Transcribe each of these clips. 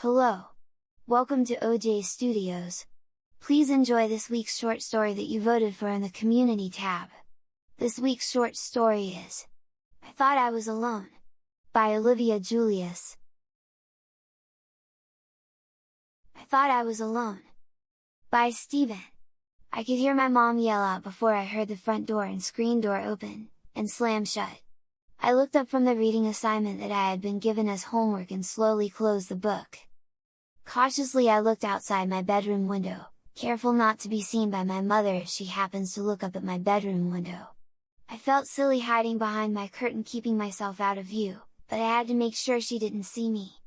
Hello! Welcome to OJ Studios. Please enjoy this week's short story that you voted for in the Community tab. This week's short story is I Thought I Was Alone, by Olivia Julius. I Thought I Was Alone, by Stephen. I could hear my mom yell out before I heard the front door and screen door open, and slam shut. I looked up from the reading assignment that I had been given as homework and slowly closed the book. Cautiously I looked outside my bedroom window, careful not to be seen by my mother if she happens to look up at my bedroom window. I felt silly hiding behind my curtain, keeping myself out of view, but I had to make sure she didn't see me.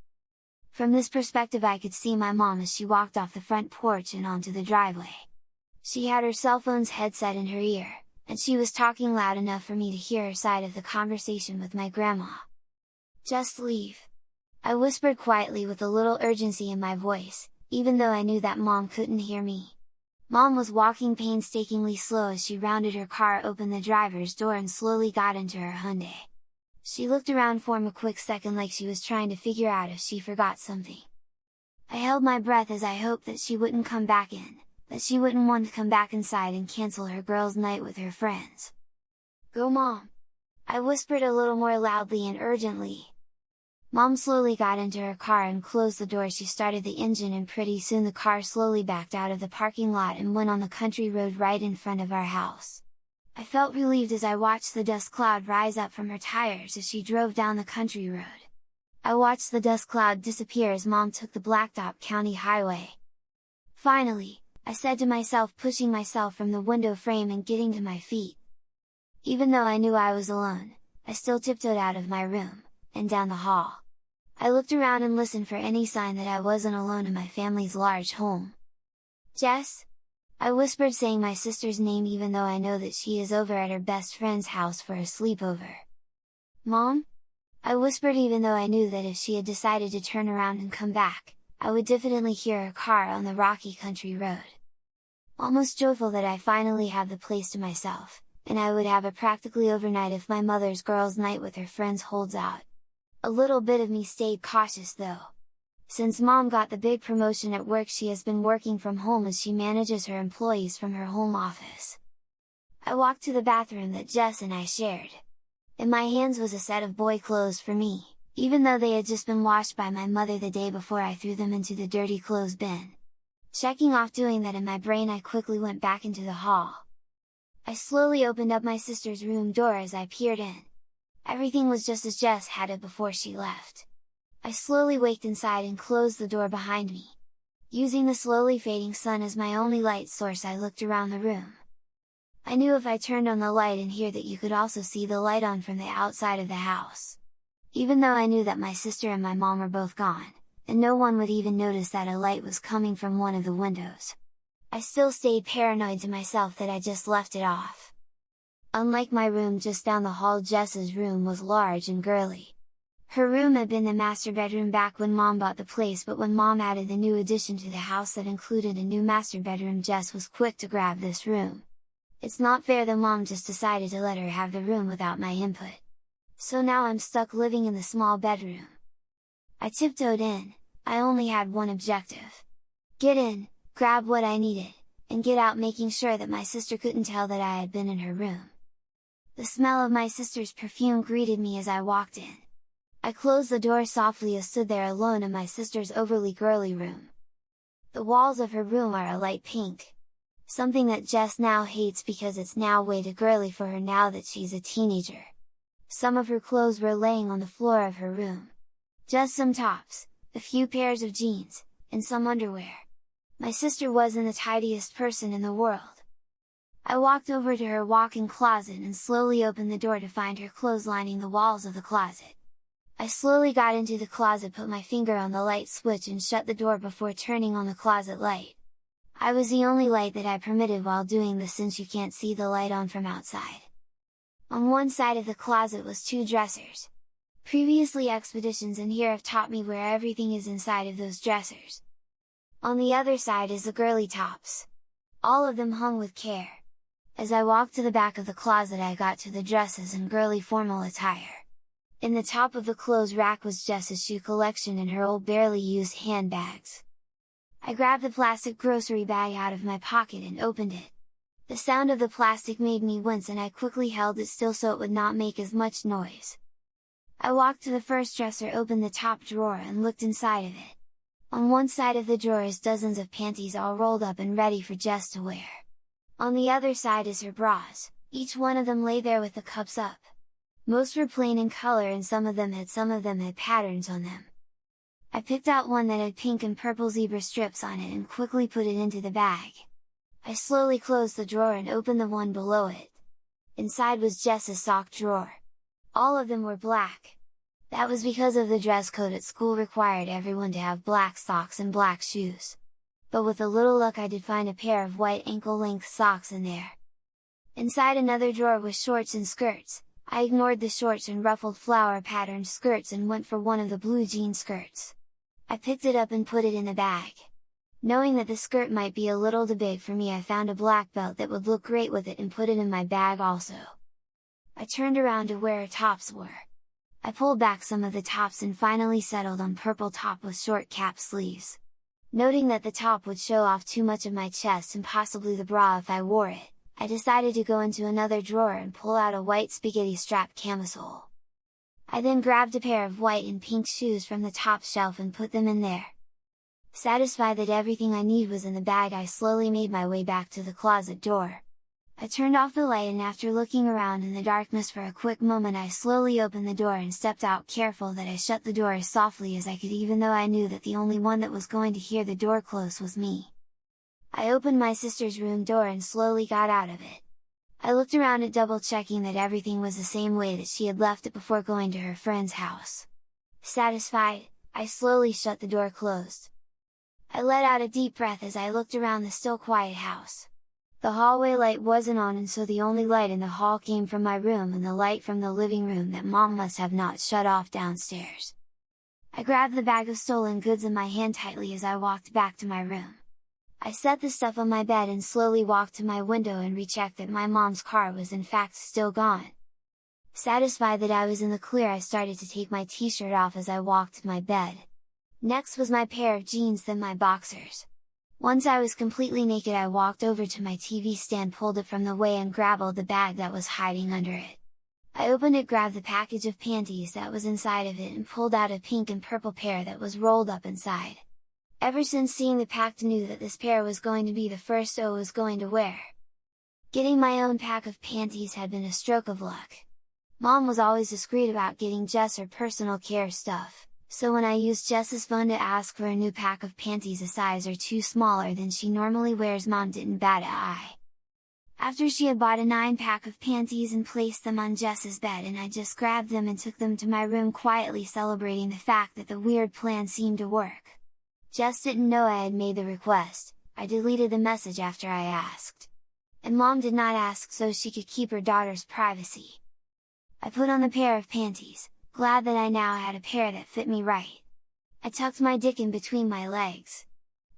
From this perspective I could see my mom as she walked off the front porch and onto the driveway. She had her cell phone's headset in her ear, and she was talking loud enough for me to hear her side of the conversation with my grandma. "Just leave!" I whispered quietly with a little urgency in my voice, even though I knew that Mom couldn't hear me. Mom was walking painstakingly slow as she rounded her car, opened the driver's door and slowly got into her Hyundai. She looked around for a quick second like she was trying to figure out if she forgot something. I held my breath as I hoped that she wouldn't come back in, that she wouldn't want to come back inside and cancel her girls' night with her friends. "Go Mom!" I whispered a little more loudly and urgently. Mom slowly got into her car and closed the door. She started the engine and pretty soon the car slowly backed out of the parking lot and went on the country road right in front of our house. I felt relieved as I watched the dust cloud rise up from her tires as she drove down the country road. I watched the dust cloud disappear as Mom took the Blacktop County Highway. "Finally!" I said to myself, pushing myself from the window frame and getting to my feet. Even though I knew I was alone, I still tiptoed out of my room, and down the hall. I looked around and listened for any sign that I wasn't alone in my family's large home. "Jess?" I whispered, saying my sister's name even though I know that she is over at her best friend's house for a sleepover. "Mom?" I whispered, even though I knew that if she had decided to turn around and come back, I would definitely hear her car on the rocky country road. Almost joyful that I finally have the place to myself, and I would have it practically overnight if my mother's girls' night with her friends holds out. A little bit of me stayed cautious though. Since Mom got the big promotion at work, she has been working from home as she manages her employees from her home office. I walked to the bathroom that Jess and I shared. In my hands was a set of boy clothes for me, even though they had just been washed by my mother the day before I threw them into the dirty clothes bin. Checking off doing that in my brain, I quickly went back into the hall. I slowly opened up my sister's room door as I peered in. Everything was just as Jess had it before she left. I slowly walked inside and closed the door behind me. Using the slowly fading sun as my only light source, I looked around the room. I knew if I turned on the light in here that you could also see the light on from the outside of the house. Even though I knew that my sister and my mom were both gone, and no one would even notice that a light was coming from one of the windows, I still stayed paranoid to myself that I just left it off. Unlike my room just down the hall, Jess's room was large and girly. Her room had been the master bedroom back when Mom bought the place, but when Mom added the new addition to the house that included a new master bedroom, Jess was quick to grab this room. It's not fair that Mom just decided to let her have the room without my input. So now I'm stuck living in the small bedroom. I tiptoed in. I only had one objective. Get in, grab what I needed, and get out, making sure that my sister couldn't tell that I had been in her room. The smell of my sister's perfume greeted me as I walked in. I closed the door softly and stood there alone in my sister's overly girly room. The walls of her room are a light pink. Something that Jess now hates because it's now way too girly for her now that she's a teenager. Some of her clothes were laying on the floor of her room. Just some tops, a few pairs of jeans, and some underwear. My sister wasn't the tidiest person in the world. I walked over to her walk-in closet and slowly opened the door to find her clothes lining the walls of the closet. I slowly got into the closet, put my finger on the light switch and shut the door before turning on the closet light. I was the only light that I permitted while doing this, since you can't see the light on from outside. On one side of the closet was two dressers. Previously expeditions in here have taught me where everything is inside of those dressers. On the other side is the girly tops. All of them hung with care. As I walked to the back of the closet, I got to the dresses and girly formal attire. In the top of the clothes rack was Jess's shoe collection and her old barely used handbags. I grabbed the plastic grocery bag out of my pocket and opened it. The sound of the plastic made me wince and I quickly held it still so it would not make as much noise. I walked to the first dresser, opened the top drawer and looked inside of it. On one side of the drawer is dozens of panties all rolled up and ready for Jess to wear. On the other side is her bras, each one of them lay there with the cups up. Most were plain in color and some of them had patterns on them. I picked out one that had pink and purple zebra strips on it and quickly put it into the bag. I slowly closed the drawer and opened the one below it. Inside was Jess's sock drawer. All of them were black. That was because of the dress code at school required everyone to have black socks and black shoes. But with a little luck I did find a pair of white ankle-length socks in there. Inside another drawer was shorts and skirts. I ignored the shorts and ruffled flower patterned skirts and went for one of the blue jean skirts. I picked it up and put it in the bag. Knowing that the skirt might be a little too big for me, I found a black belt that would look great with it and put it in my bag also. I turned around to where her tops were. I pulled back some of the tops and finally settled on purple top with short cap sleeves. Noting that the top would show off too much of my chest and possibly the bra if I wore it, I decided to go into another drawer and pull out a white spaghetti strap camisole. I then grabbed a pair of white and pink shoes from the top shelf and put them in there. Satisfied that everything I need was in the bag, I slowly made my way back to the closet door. I turned off the light and after looking around in the darkness for a quick moment I slowly opened the door and stepped out, careful that I shut the door as softly as I could, even though I knew that the only one that was going to hear the door close was me. I opened my sister's room door and slowly got out of it. I looked around it, double checking that everything was the same way that she had left it before going to her friend's house. Satisfied, I slowly shut the door closed. I let out a deep breath as I looked around the still quiet house. The hallway light wasn't on, and so the only light in the hall came from my room and the light from the living room that Mom must have not shut off downstairs. I grabbed the bag of stolen goods in my hand tightly as I walked back to my room. I set the stuff on my bed and slowly walked to my window and rechecked that my mom's car was in fact still gone. Satisfied that I was in the clear, I started to take my t-shirt off as I walked to my bed. Next was my pair of jeans, then my boxers. Once I was completely naked, I walked over to my TV stand, pulled it from the way and grabbed the bag that was hiding under it. I opened it, grabbed the package of panties that was inside of it and pulled out a pink and purple pair that was rolled up inside. Ever since seeing the pack, knew that this pair was going to be the first I was going to wear. Getting my own pack of panties had been a stroke of luck. Mom was always discreet about getting Jess her personal care stuff, so when I used Jess's phone to ask for a new pack of panties a size or two smaller than she normally wears, Mom didn't bat an eye. After she had bought a 9-pack of panties and placed them on Jess's bed, and I just grabbed them and took them to my room, quietly celebrating the fact that the weird plan seemed to work. Jess didn't know I had made the request. I deleted the message after I asked. And Mom did not ask so she could keep her daughter's privacy. I put on the pair of panties, glad that I now had a pair that fit me right. I tucked my dick in between my legs.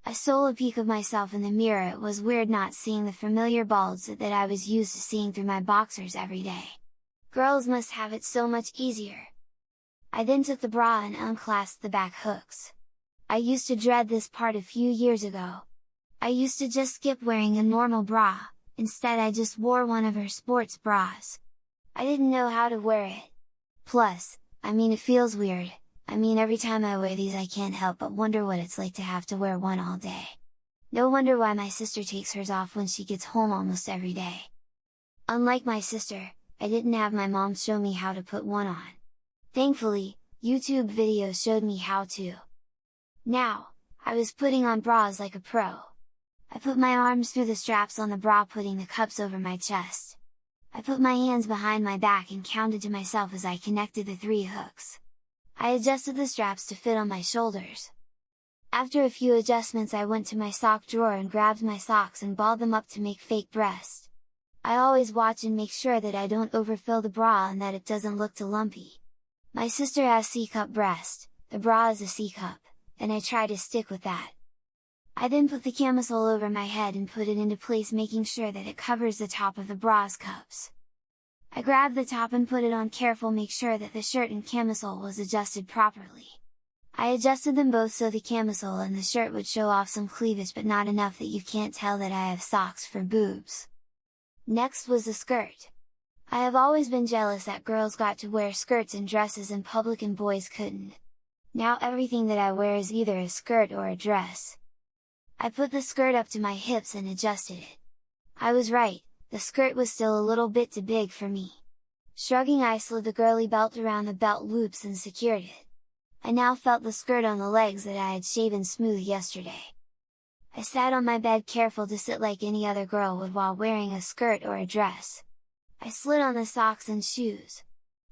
I stole a peek of myself in the mirror. It was weird not seeing the familiar bulge that I was used to seeing through my boxers every day. Girls must have it so much easier. I then took the bra and unclasped the back hooks. I used to dread this part a few years ago. I used to just skip wearing a normal bra, instead I just wore one of her sports bras. I didn't know how to wear it. Plus, it feels weird. Every time I wear these I can't help but wonder what it's like to have to wear one all day. No wonder why my sister takes hers off when she gets home almost every day. Unlike my sister, I didn't have my mom show me how to put one on. Thankfully, YouTube videos showed me how to. Now, I was putting on bras like a pro. I put my arms through the straps on the bra, putting the cups over my chest. I put my hands behind my back and counted to myself as I connected the 3 hooks. I adjusted the straps to fit on my shoulders. After a few adjustments, I went to my sock drawer and grabbed my socks and balled them up to make fake breast. I always watch and make sure that I don't overfill the bra and that it doesn't look too lumpy. My sister has C-cup breast, the bra is a C-cup, and I try to stick with that. I then put the camisole over my head and put it into place, making sure that it covers the top of the bra's cups. I grabbed the top and put it on careful, make sure that the shirt and camisole was adjusted properly. I adjusted them both so the camisole and the shirt would show off some cleavage, but not enough that you can't tell that I have socks for boobs. Next was the skirt. I have always been jealous that girls got to wear skirts and dresses in public and boys couldn't. Now everything that I wear is either a skirt or a dress. I put the skirt up to my hips and adjusted it. I was right, the skirt was still a little bit too big for me. Shrugging, I slid the girly belt around the belt loops and secured it. I now felt the skirt on the legs that I had shaven smooth yesterday. I sat on my bed, careful to sit like any other girl would while wearing a skirt or a dress. I slid on the socks and shoes.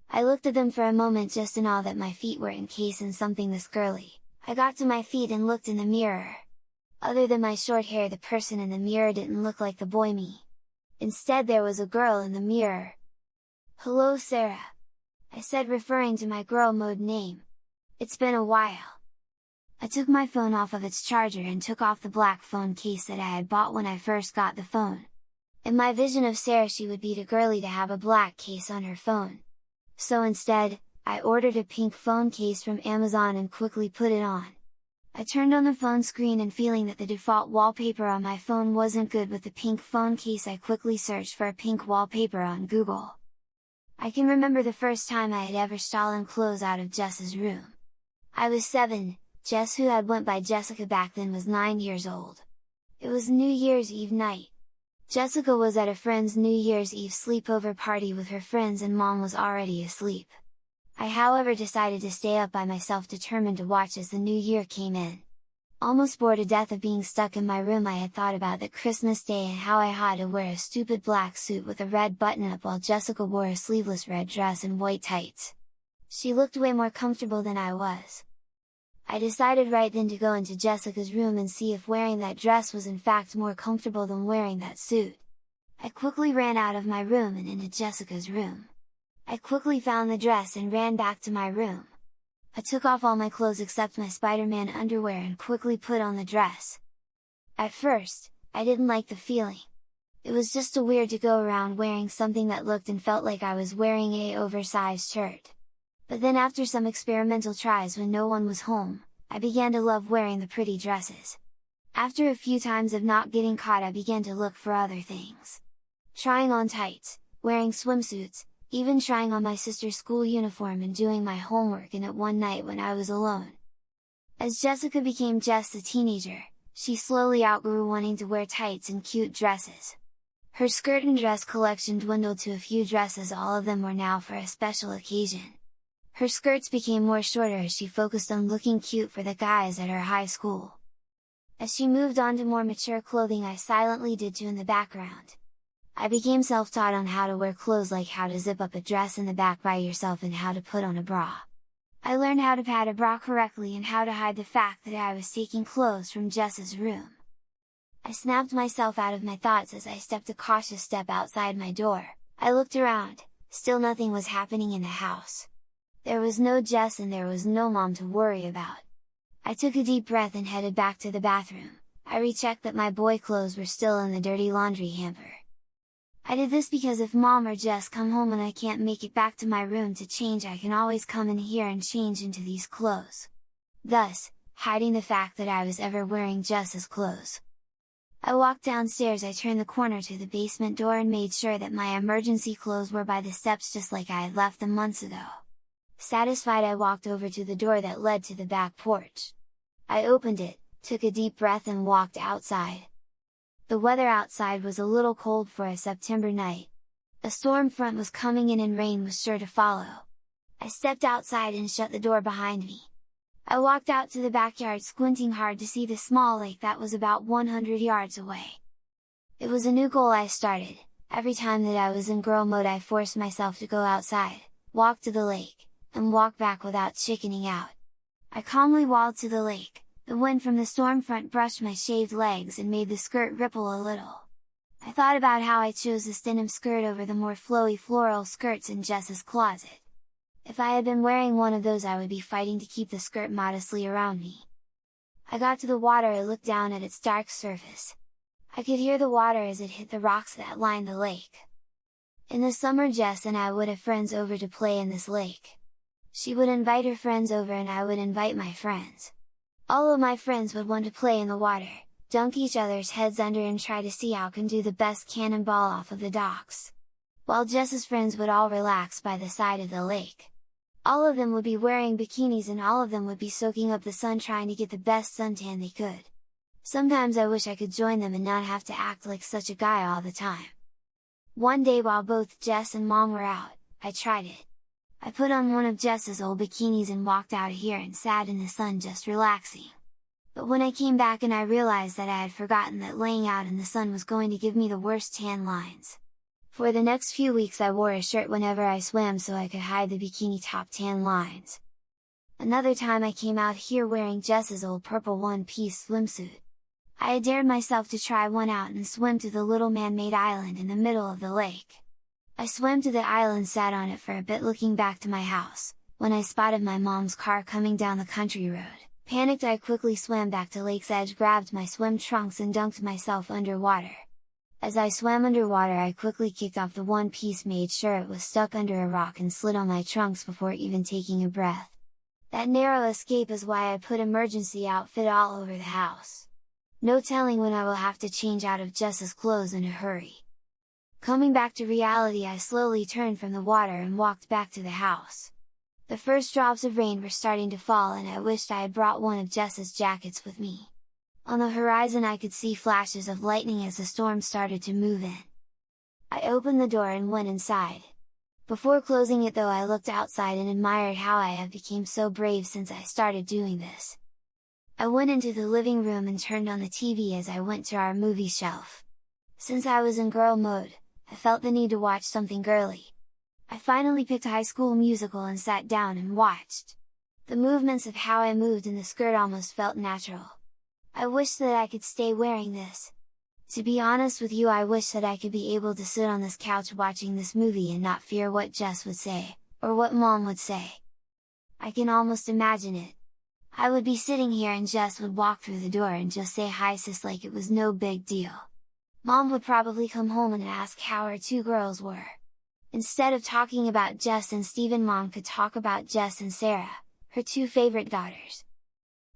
I looked at them for a moment, just in awe that my feet were encased in something this girly. I got to my feet and looked in the mirror. Other than my short hair, the person in the mirror didn't look like the boy me. Instead, there was a girl in the mirror. "Hello, Sarah," I said, referring to my girl mode name. "It's been a while." I took my phone off of its charger and took off the black phone case that I had bought when I first got the phone. In my vision of Sarah, she would be too girly to have a black case on her phone. So instead, I ordered a pink phone case from Amazon and quickly put it on. I turned on the phone screen, and feeling that the default wallpaper on my phone wasn't good with the pink phone case, I quickly searched for a pink wallpaper on Google. I can remember the first time I had ever stolen clothes out of Jess's room. I was 7, Jess, who had went by Jessica back then, was 9 years old. It was New Year's Eve night. Jessica was at a friend's New Year's Eve sleepover party with her friends, and Mom was already asleep. I, however, decided to stay up by myself, determined to watch as the new year came in. Almost bored to death of being stuck in my room, I had thought about that Christmas Day and how I had to wear a stupid black suit with a red button-up while Jessica wore a sleeveless red dress and white tights. She looked way more comfortable than I was. I decided right then to go into Jessica's room and see if wearing that dress was in fact more comfortable than wearing that suit. I quickly ran out of my room and into Jessica's room. I quickly found the dress and ran back to my room. I took off all my clothes except my Spider-Man underwear and quickly put on the dress. At first, I didn't like the feeling. It was just too weird to go around wearing something that looked and felt like I was wearing an oversized shirt. But then, after some experimental tries when no one was home, I began to love wearing the pretty dresses. After a few times of not getting caught, I began to look for other things. Trying on tights, wearing swimsuits, even trying on my sister's school uniform and doing my homework in it one night when I was alone. As Jessica became just a teenager, she slowly outgrew wanting to wear tights and cute dresses. Her skirt and dress collection dwindled to a few dresses, all of them were now for a special occasion. Her skirts became more shorter as she focused on looking cute for the guys at her high school. As she moved on to more mature clothing, I silently did too in the background. I became self-taught on how to wear clothes, like how to zip up a dress in the back by yourself and how to put on a bra. I learned how to pat a bra correctly and how to hide the fact that I was taking clothes from Jess's room. I snapped myself out of my thoughts as I stepped a cautious step outside my door. I looked around, still nothing was happening in the house. There was no Jess and there was no Mom to worry about. I took a deep breath and headed back to the bathroom. I rechecked that my boy clothes were still in the dirty laundry hamper. I did this because if Mom or Jess come home and I can't make it back to my room to change, I can always come in here and change into these clothes. Thus, hiding the fact that I was ever wearing Jess's clothes. I walked downstairs, I turned the corner to the basement door and made sure that my emergency clothes were by the steps just like I had left them months ago. Satisfied, I walked over to the door that led to the back porch. I opened it, took a deep breath and walked outside. The weather outside was a little cold for a September night. A storm front was coming in and rain was sure to follow. I stepped outside and shut the door behind me. I walked out to the backyard, squinting hard to see the small lake that was about 100 yards away. It was a new goal I started. Every time that I was in girl mode, I forced myself to go outside, walk to the lake, and walk back without chickening out. I calmly walked to the lake. The wind from the storm front brushed my shaved legs and made the skirt ripple a little. I thought about how I chose this denim skirt over the more flowy floral skirts in Jess's closet. If I had been wearing one of those, I would be fighting to keep the skirt modestly around me. I got to the water, I looked down at its dark surface. I could hear the water as it hit the rocks that lined the lake. In the summer Jess and I would have friends over to play in this lake. She would invite her friends over and I would invite my friends. All of my friends would want to play in the water, dunk each other's heads under and try to see who can do the best cannonball off of the docks. While Jess's friends would all relax by the side of the lake. All of them would be wearing bikinis and all of them would be soaking up the sun trying to get the best suntan they could. Sometimes I wish I could join them and not have to act like such a guy all the time. One day while both Jess and Mom were out, I tried it. I put on one of Jess's old bikinis and walked out here and sat in the sun just relaxing. But when I came back and I realized that I had forgotten that laying out in the sun was going to give me the worst tan lines. For the next few weeks I wore a shirt whenever I swam so I could hide the bikini top tan lines. Another time I came out here wearing Jess's old purple one-piece swimsuit. I had dared myself to try one out and swim to the little man-made island in the middle of the lake. I swam to the island, sat on it for a bit looking back to my house, when I spotted my mom's car coming down the country road. Panicked, I quickly swam back to lake's edge, grabbed my swim trunks and dunked myself underwater. As I swam underwater I quickly kicked off the one-piece, made sure it was stuck under a rock and slid on my trunks before even taking a breath. That narrow escape is why I put emergency outfit all over the house. No telling when I will have to change out of Jess's clothes in a hurry. Coming back to reality, I slowly turned from the water and walked back to the house. The first drops of rain were starting to fall and I wished I had brought one of Jess's jackets with me. On the horizon I could see flashes of lightning as the storm started to move in. I opened the door and went inside. Before closing it though, I looked outside and admired how I have become so brave since I started doing this. I went into the living room and turned on the TV as I went to our movie shelf. Since I was in girl mode, I felt the need to watch something girly. I finally picked High School Musical and sat down and watched. The movements of how I moved in the skirt almost felt natural. I wish that I could stay wearing this. To be honest with you, I wish that I could be able to sit on this couch watching this movie and not fear what Jess would say, or what Mom would say. I can almost imagine it. I would be sitting here and Jess would walk through the door and just say hi sis like it was no big deal. Mom would probably come home and ask how her two girls were. Instead of talking about Jess and Steven, Mom could talk about Jess and Sarah, her two favorite daughters.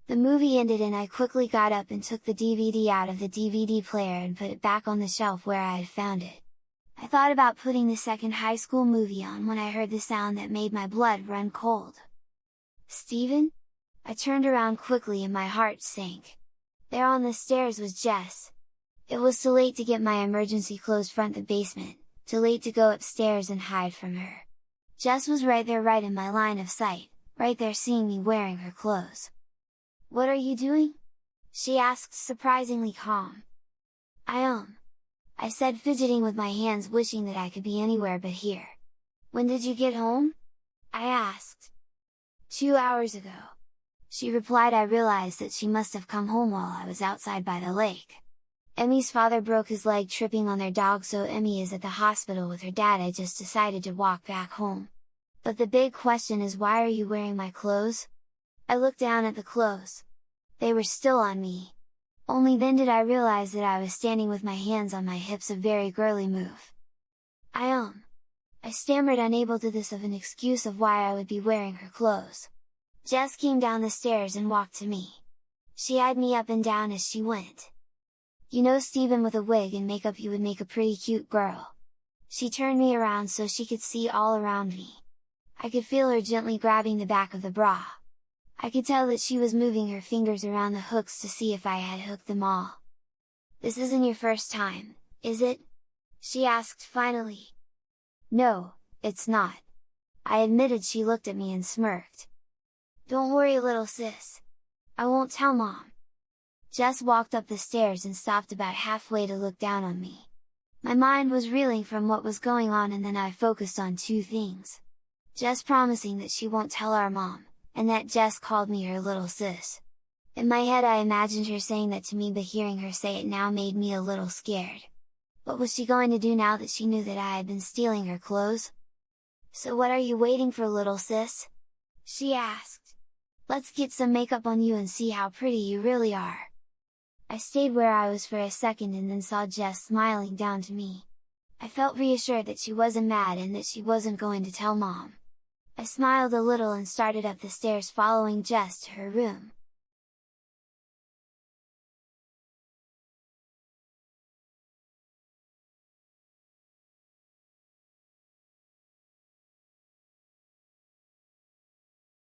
The movie ended and I quickly got up and took the DVD out of the DVD player and put it back on the shelf where I had found it. I thought about putting the second High School movie on when I heard the sound that made my blood run cold. Steven? I turned around quickly and my heart sank. There on the stairs was Jess. It was too late to get my emergency clothes from the basement, too late to go upstairs and hide from her. Jess was right there, right in my line of sight, right there seeing me wearing her clothes. "What are you doing?" she asked, surprisingly calm. I said, fidgeting with my hands, wishing that I could be anywhere but here. "When did you get home?" I asked. 2 hours ago. She replied. I realized that she must have come home while I was outside by the lake. Emmy's father broke his leg tripping on their dog, so Emmy is at the hospital with her dad. I just decided to walk back home. But the big question is, why are you wearing my clothes? I looked down at the clothes. They were still on me. Only then did I realize that I was standing with my hands on my hips, a very girly move. I stammered, unable to think of an excuse of why I would be wearing her clothes. Jess came down the stairs and walked to me. She eyed me up and down as she went. "You know, Steven, with a wig and makeup you would make a pretty cute girl." She turned me around so she could see all around me. I could feel her gently grabbing the back of the bra. I could tell that she was moving her fingers around the hooks to see if I had hooked them all. "This isn't your first time, is it?" she asked finally. "No, it's not," I admitted. She looked at me and smirked. "Don't worry, little sis. I won't tell Mom." Jess walked up the stairs and stopped about halfway to look down on me. My mind was reeling from what was going on, and then I focused on two things. Jess promising that she won't tell our mom, and that Jess called me her little sis. In my head I imagined her saying that to me, but hearing her say it now made me a little scared. What was she going to do now that she knew that I had been stealing her clothes? "So what are you waiting for, little sis?" she asked. "Let's get some makeup on you and see how pretty you really are." I stayed where I was for a second and then saw Jess smiling down to me. I felt reassured that she wasn't mad and that she wasn't going to tell Mom. I smiled a little and started up the stairs following Jess to her room.